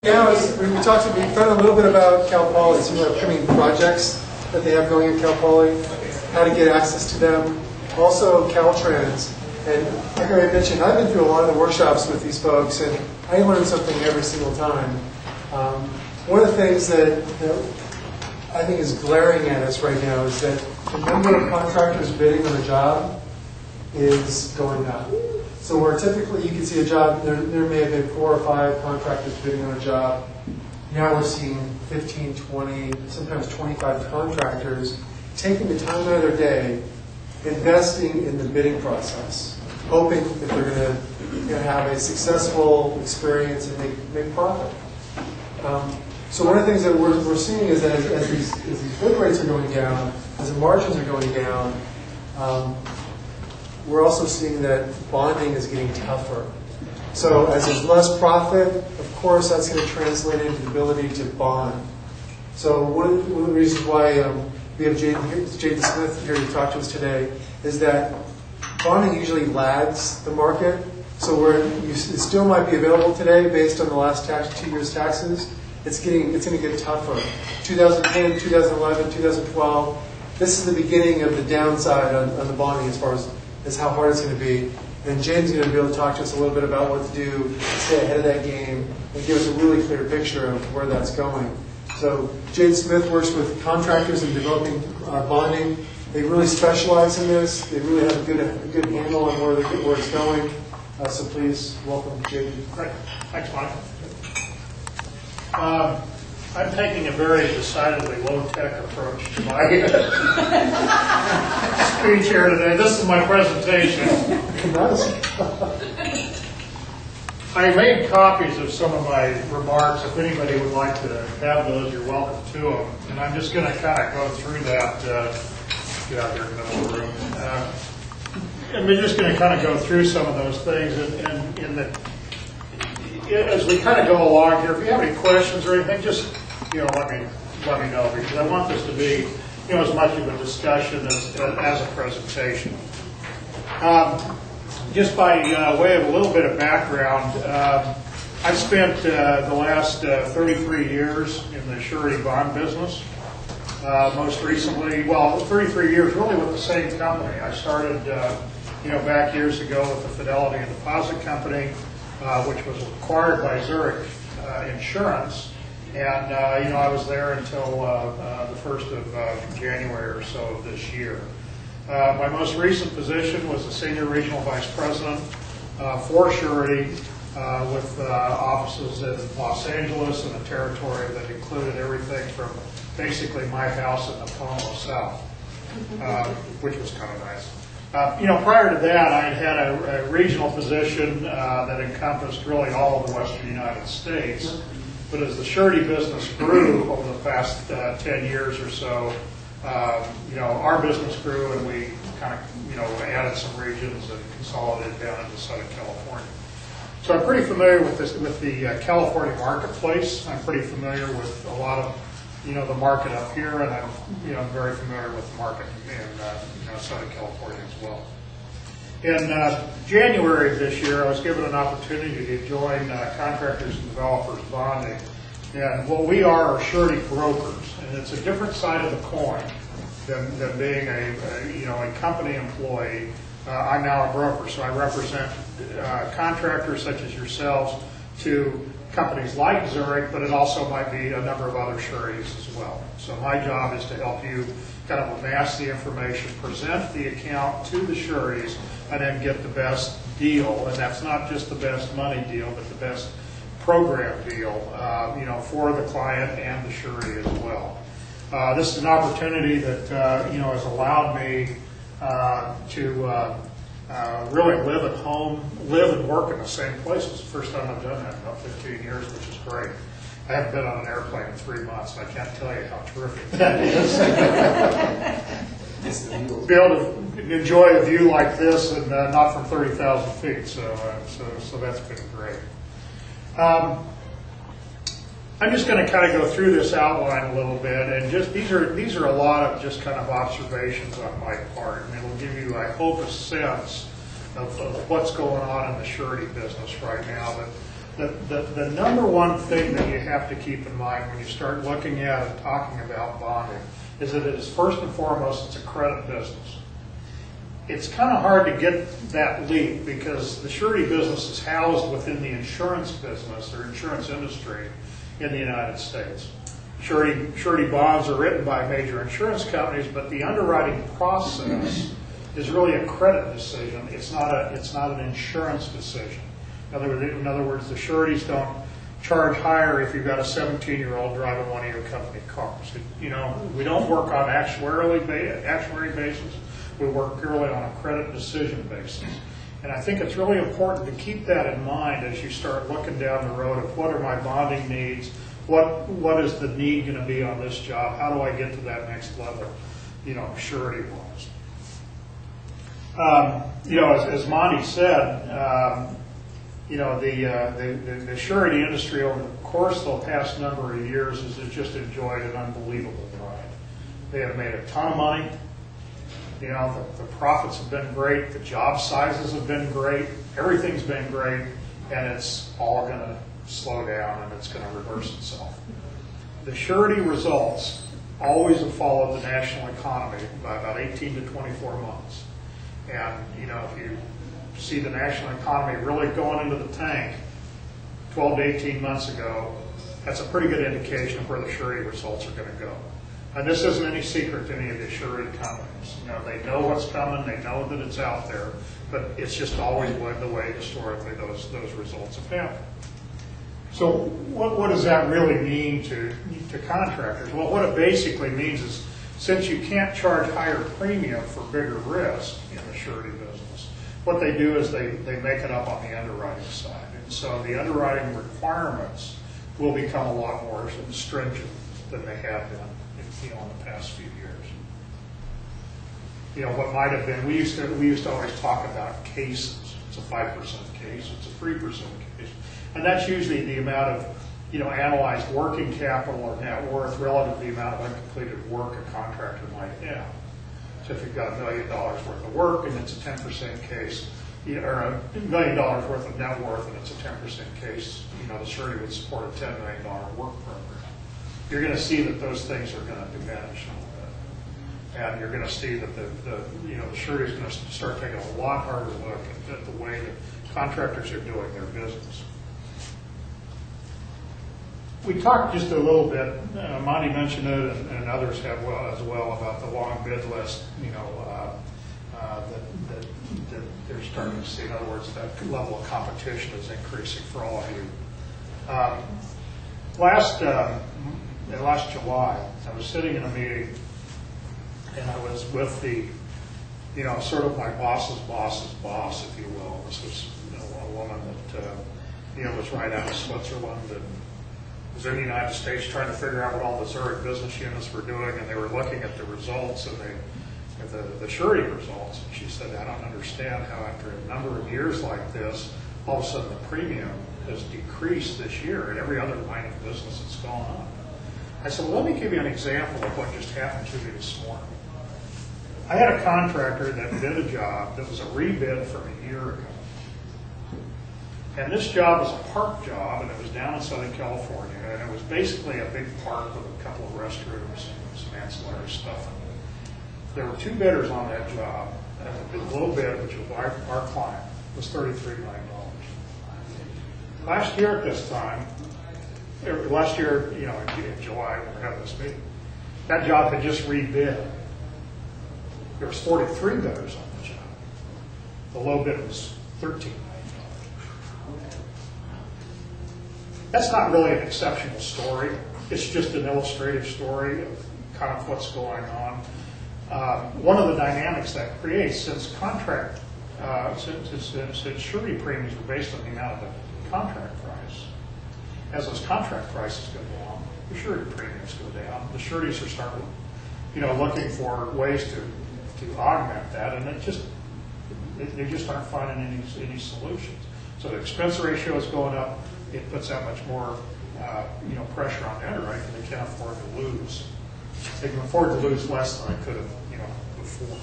Now, we found a little bit about Cal Poly, some upcoming projects that they have going at Cal Poly, how to get access to them, also Caltrans. And like I mentioned, I've been through a lot of the workshops with these folks, and I learn something every single time. One of the things that I think is glaring at us right now is that the number of contractors bidding on a job is going up. So where typically you can see a job, there may have been 4 or 5 contractors bidding on a job. Now we're seeing 15, 20, sometimes 25 contractors taking the time out of their day, investing in the bidding process, hoping that they're going to have a successful experience and make profit. So one of the things that we're seeing is that as these bid rates are going down, as the margins are going down, we're also seeing that bonding is getting tougher. So as there's less profit, of course that's going to translate into the ability to bond. So one of the reasons why we have Jayden Smith here to talk to us today is that bonding usually lags the market. So where it still might be available today based on the last 2 years' taxes, it's going to get tougher. 2010, 2011, 2012, this is the beginning of the downside on the bonding as far as how hard it's going to be. And James is going to be able to talk to us a little bit about what to do to stay ahead of that game and give us a really clear picture of where that's going. So Jayden Smith works with contractors in developing bonding. They really specialize in this. They really have a good handle on where it's going. So please welcome Jayden. Great. Thanks, Mike. I'm taking a very decidedly low-tech approach to my speech here today. This is my presentation. I made copies of some of my remarks. If anybody would like to have those, you're welcome to them. And I'm just going to kind of go through that. Get out here in the middle of the room. And we're just going to kind of go through some of those things. And as we kind of go along here, if you have any questions or anything, just let me know, because I want this to be as much of a discussion as a presentation. Just by way of a little bit of background, I've spent the last 33 years in the surety bond business. Most recently, 33 years really with the same company. I started back years ago with the Fidelity and Deposit Company, which was acquired by Zurich Insurance, and I was there until the 1st of January or so of this year. My most recent position was the Senior Regional Vice President for Surety with offices in Los Angeles and a territory that included everything from basically my house in the Pomo South, which was kind of nice. Prior to that, I had a regional position that encompassed really all of the western United States. But as the surety business grew over the past 10 years or so, our business grew, and we kind of, added some regions and consolidated down into Southern California. So I'm pretty familiar with the California marketplace. I'm pretty familiar with a lot of, the market up here, and I'm very familiar with the market in Southern California as well. In January of this year, I was given an opportunity to join Contractors and Developers Bonding. And what we are surety brokers, and it's a different side of the coin than being a company employee. I'm now a broker, so I represent contractors such as yourselves to companies like Zurich, but it also might be a number of other sureties as well. So my job is to help you kind of amass the information, present the account to the sureties, and then get the best deal. And that's not just the best money deal, but the best program deal, for the client and the surety as well. This is an opportunity that has allowed me to really live at home, live and work in the same place. It's the first time I've done that in about 15 years, which is great. I haven't been on an airplane in 3 months, so I can't tell you how terrific that is. Be able to enjoy a view like this and not from 30,000 feet, so that's been great. I'm just going to kind of go through this outline a little bit, and just these are a lot of just kind of observations on my part, and it'll give you, I hope, a sense of what's going on in the surety business right now. But The number one thing that you have to keep in mind when you start looking at and talking about bonding is that it is first and foremost, it's a credit business. It's kind of hard to get that leap because the surety business is housed within the insurance business or insurance industry in the United States. Surety bonds are written by major insurance companies, but the underwriting process is really a credit decision. It's not an insurance decision. In other words, the sureties don't charge higher if you've got a 17-year-old driving one of your company cars. We don't work on actuary basis. We work purely on a credit decision basis. And I think it's really important to keep that in mind as you start looking down the road of what are my bonding needs, what is the need going to be on this job, how do I get to that next level, surety-wise. As Monty said, the surety industry over the course of the past number of years has just enjoyed an unbelievable ride. They have made a ton of money. The profits have been great, the job sizes have been great, everything's been great, and it's all going to slow down and it's going to reverse itself. The surety results always have followed the national economy by about 18 to 24 months. And, if you see the national economy really going into the tank 12 to 18 months ago, that's a pretty good indication of where the surety results are going to go. And this isn't any secret to any of the surety companies. They know what's coming, they know that it's out there, but it's just always been the way historically those results have happened. So what does that really mean to contractors? Well, what it basically means is since you can't charge higher premium for bigger risk in the surety business, what they do is they make it up on the underwriting side. And so the underwriting requirements will become a lot more stringent than they have been in the past few years. What might have been, we used to always talk about cases. It's a 5% case, it's a 3% case. And that's usually the amount of analyzed working capital or net worth relative to the amount of uncompleted work a contractor might have. So if you've got $1 million worth of work and it's a 10% case, or $1 million worth of net worth and it's a 10% case, the surety would support a $10 million work program. You're going to see that those things are going to diminish a little bit. And you're going to see that the surety is going to start taking a lot harder look at the way that contractors are doing their business. We talked just a little bit, Monty mentioned it and others have as well, about the long bid list, that they're starting to see. In other words, that level of competition is increasing for all of you. Last July, I was sitting in a meeting and I was with the, sort of my boss's boss's boss, if you will. This was a woman that, was right out of Switzerland and was in the United States trying to figure out what all the Zurich business units were doing, and they were looking at the results and the surety results. And she said, I don't understand how after a number of years like this, all of a sudden the premium has decreased this year in every other line of business that's gone on. I said, well, let me give you an example of what just happened to me this morning. I had a contractor that did a job that was a rebid from a year ago. And this job was a park job, and it was down in Southern California, and it was basically a big park with a couple of restrooms and some ancillary stuff in it. There were two bidders on that job, and the low bid, which was our client, was $33 million. Last year at this time, in July, when we were having this meeting, that job had just rebid. There was 43 bidders on the job. The low bid was $13 million. That's not really an exceptional story. It's just an illustrative story of kind of what's going on. One of the dynamics that creates, since surety premiums are based on the amount of the contract price, as those contract prices go down, the surety premiums go down. The sureties are starting, looking for ways to augment that, and they just aren't finding any solutions. So the expense ratio is going up. It puts that much more, pressure on the underwriting, and they can't afford to lose. They can afford to lose less than they could have, before.